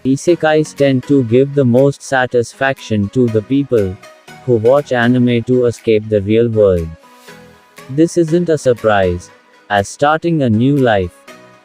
Isekais tend to give the most satisfaction to the people who watch anime to escape the real world. This isn't a surprise, as starting a new life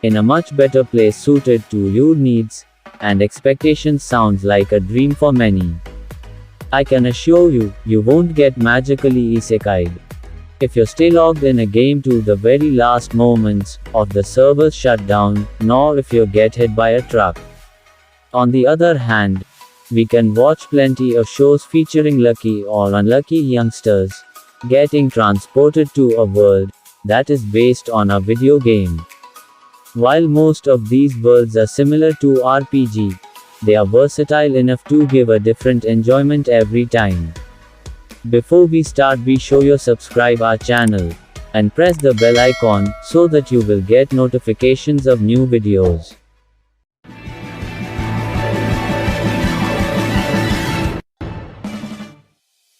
in a much better place suited to your needs and expectations sounds like a dream for many. I can assure you, you won't get magically isekai'd if you stay logged in a game to the very last moments of the server's shutdown, nor if you get hit by a truck. On the other hand, we can watch plenty of shows featuring lucky or unlucky youngsters getting transported to a world that is based on a video game. While most of these worlds are similar to RPG, they are versatile enough to give a different enjoyment every time. Before we start, be sure you subscribe our channel and press the bell icon so that you will get notifications of new videos.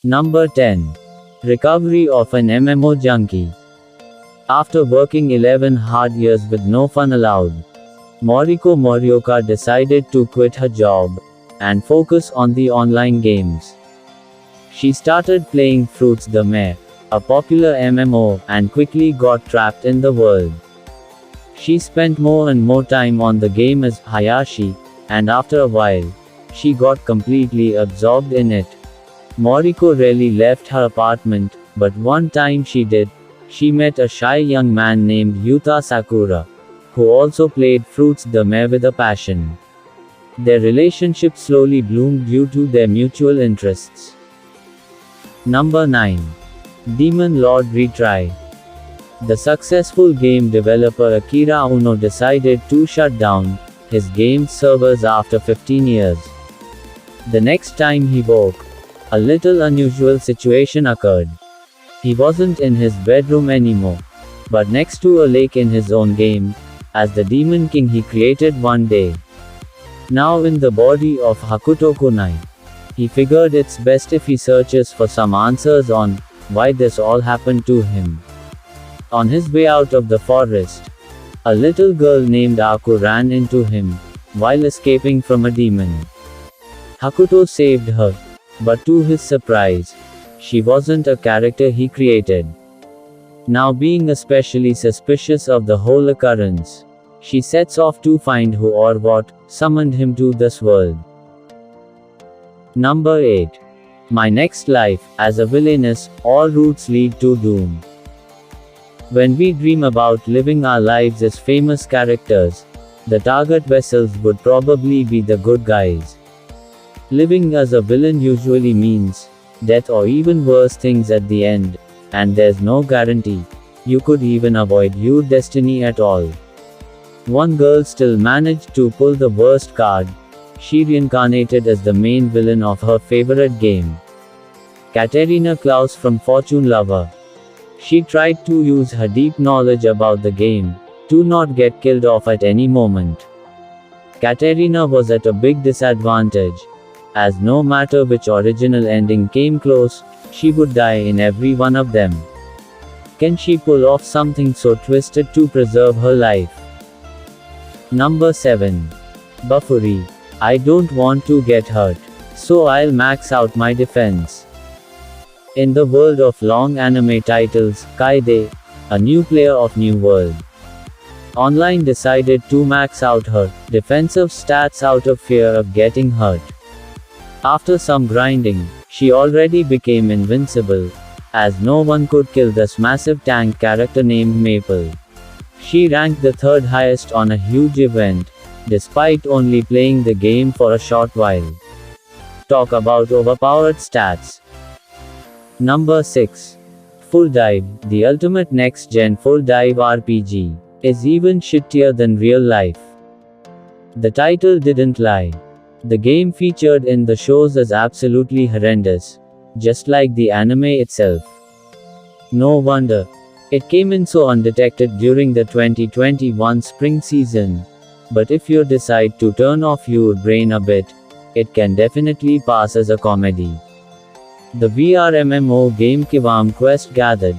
Number 10. Recovery of an MMO junkie. After working 11 hard years with no fun allowed, Moriko Morioka decided to quit her job and focus on the online games. She started playing Fruits the Mare, a popular MMO, and quickly got trapped in the world. She spent more and more time on the game as Hayashi, and after a while, she got completely absorbed in it. Moriko rarely left her apartment, but one time she did. She met a shy young man named Yuta Sakura, who also played Fruits the Mare with a passion. Their relationship slowly bloomed due to their mutual interests. Number 9. Demon Lord Retry. The successful game developer Akira Uno decided to shut down his game's servers after 15 years. The next time he woke, a little unusual situation occurred. He wasn't in his bedroom anymore, but next to a lake in his own game, as the Demon King he created one day. Now in the body of Hakuto Kunai. He figured it's best if he searches for some answers on why this all happened to him. On his way out of the forest, a little girl named Aku ran into him while escaping from a demon. Hakuto saved her, but to his surprise, she wasn't a character he created. Now being especially suspicious of the whole occurrence, she sets off to find who or what summoned him to this world. Number 8. My next life, as a villainess, all routes lead to doom. When we dream about living our lives as famous characters, the target vessels would probably be the good guys. Living as a villain usually means death or even worse things at the end, and there's no guarantee you could even avoid your destiny at all. One girl still managed to pull the worst card. She reincarnated as the main villain of her favorite game, Katerina Klaus from Fortune Lover. She tried to use her deep knowledge about the game to not get killed off at any moment. Katerina was at a big disadvantage, as no matter which original ending came close, she would die in every one of them. Can she pull off something so twisted to preserve her life? Number 7. Buffery. I don't want to get hurt, so I'll max out my defense. In the world of long anime titles, Kaede, a new player of New World Online decided to max out her defensive stats out of fear of getting hurt. After some grinding, she already became invincible, as no one could kill this massive tank character named Maple. She ranked the third highest on a huge event, despite only playing the game for a short while. Talk about overpowered stats. Number 6. Full Dive, the ultimate next-gen full dive RPG, is even shittier than real life. The title didn't lie. The game featured in the shows is absolutely horrendous, just like the anime itself. No wonder it came in so undetected during the 2021 spring season. But if you decide to turn off your brain a bit, it can definitely pass as a comedy. The VR MMO game Kivam Quest gathered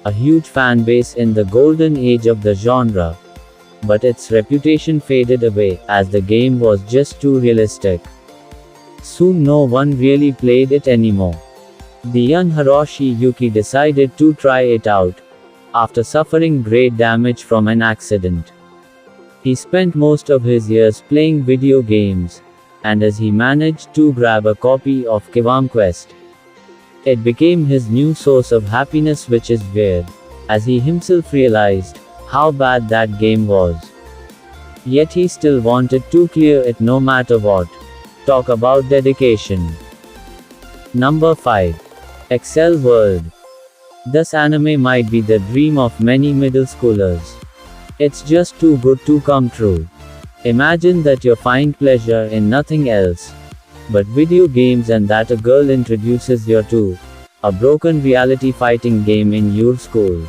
a huge fan base in the golden age of the genre, but its reputation faded away, as the game was just too realistic. Soon no one really played it anymore. The young Hiroshi Yuki decided to try it out, after suffering great damage from an accident. He spent most of his years playing video games, and as he managed to grab a copy of Kiwam Quest, it became his new source of happiness, which is weird, as he himself realized how bad that game was. Yet he still wanted to clear it no matter what. Talk about dedication. Number 5. Excel World. This anime might be the dream of many middle schoolers. It's just too good to come true. Imagine that you find pleasure in nothing else but video games, and that a girl introduces you to a broken reality fighting game in your school.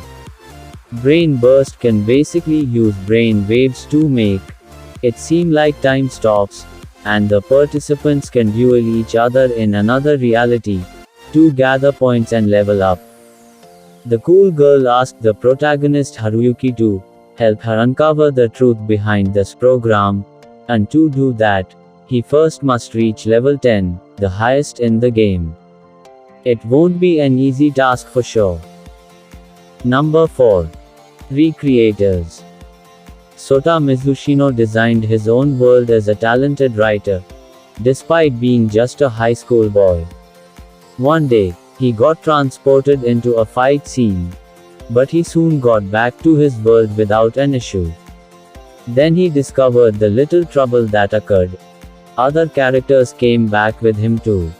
Brain Burst can basically use brain waves to make it seem like time stops, and the participants can duel each other in another reality to gather points and level up. The cool girl asked the protagonist Haruyuki to help her uncover the truth behind this program, and to do that, he first must reach level 10, the highest in the game. It won't be an easy task for sure. Number 4. Recreators. Sota Mizushino designed his own world as a talented writer, despite being just a high school boy. One day, he got transported into a fight scene, but he soon got back to his world without an issue. Then he discovered the little trouble that occurred. Other characters came back with him too.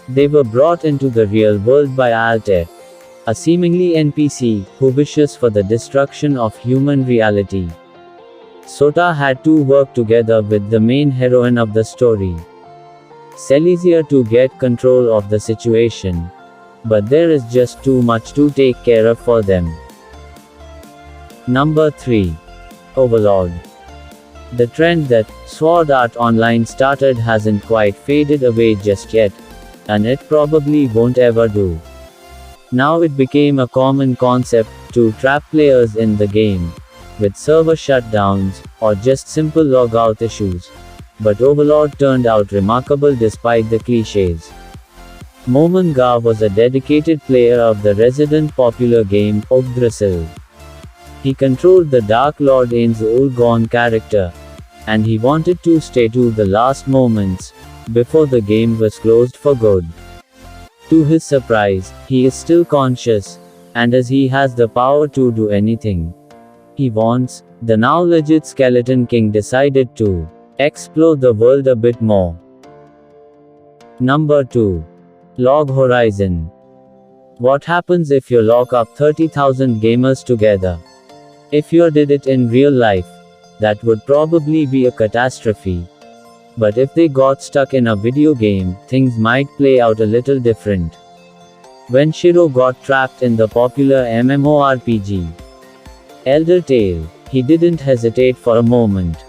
They were brought into the real world by Altair, a seemingly NPC who wishes for the destruction of human reality. Sota had to work together with the main heroine of the story, Celestia, to get control of the situation. But there is just too much to take care of for them. Number 3. Overlord. The trend that Sword Art Online started hasn't quite faded away just yet, and it probably won't ever do. Now it became a common concept to trap players in the game, with server shutdowns, or just simple logout issues. But Overlord turned out remarkable despite the cliches. Momonga was a dedicated player of the resident popular game, Yggdrasil. He controlled the Dark Lord Ainz Ooal Gown character, and he wanted to stay to the last moments, before the game was closed for good. To his surprise, he is still conscious, and as he has the power to do anything he wants, the now legit Skeleton King decided to explore the world a bit more. Number 2. Log Horizon. What happens if you lock up 30,000 gamers together? If you did it in real life, that would probably be a catastrophe. But if they got stuck in a video game, things might play out a little different. When Shiro got trapped in the popular MMORPG Elder Tale, he didn't hesitate for a moment.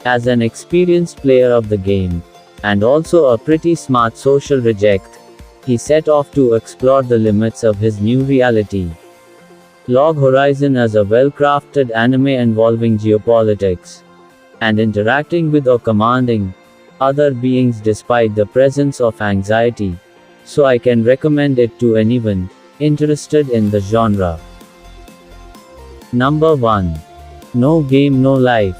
As an experienced player of the game, and also a pretty smart social reject, he set off to explore the limits of his new reality. Log Horizon is a well-crafted anime involving geopolitics and interacting with or commanding other beings despite the presence of anxiety, so I can recommend it to anyone interested in the genre. Number 1. No Game No Life.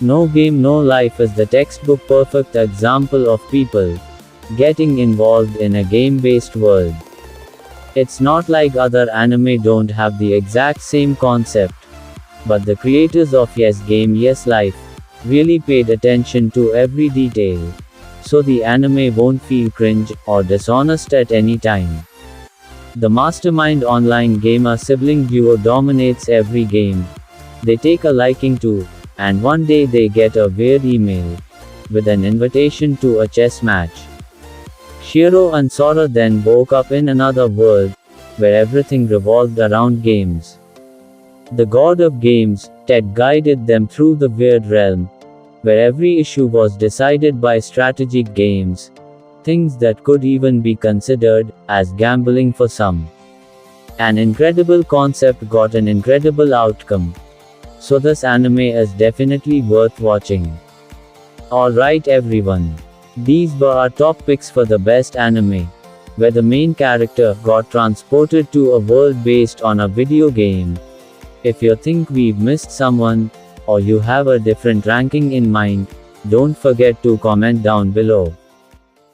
No Game No Life is the textbook perfect example of people getting involved in a game-based world. It's not like other anime don't have the exact same concept, but the creators of Yes Game Yes Life really paid attention to every detail, so the anime won't feel cringe or dishonest at any time. The mastermind online gamer sibling duo dominates every game they take a liking to, and one day they get a weird email with an invitation to a chess match. Shiro and Sora then woke up in another world, where everything revolved around games. The god of games, Ted, guided them through the weird realm, where every issue was decided by strategic games, things that could even be considered as gambling for some. An incredible concept got an incredible outcome. So this anime is definitely worth watching. Alright everyone. These were our top picks for the best anime, where the main character got transported to a world based on a video game. If you think we've missed someone, or you have a different ranking in mind, don't forget to comment down below.